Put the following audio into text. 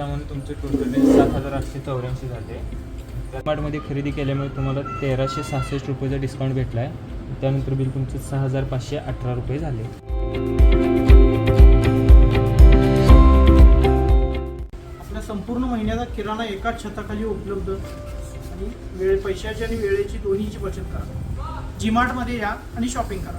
बिलाप्रमाणे तुमचे total bill 7,884 झाले. मार्टमध्ये खरेदी केल्यामुळे तुम्हाला 1,366 रुपयाचा डिस्काउंट भेटला आहे. त्यानंतर बिल तुमचं 6,518 रुपये झाले. आपल्या संपूर्ण महिन्याचा किराणा एकाच छताखाली उपलब्ध आणि पैशाची आणि वेळेची दोन्हीची बचत करा. जी मार्टमध्ये या आणि शॉपिंग करा.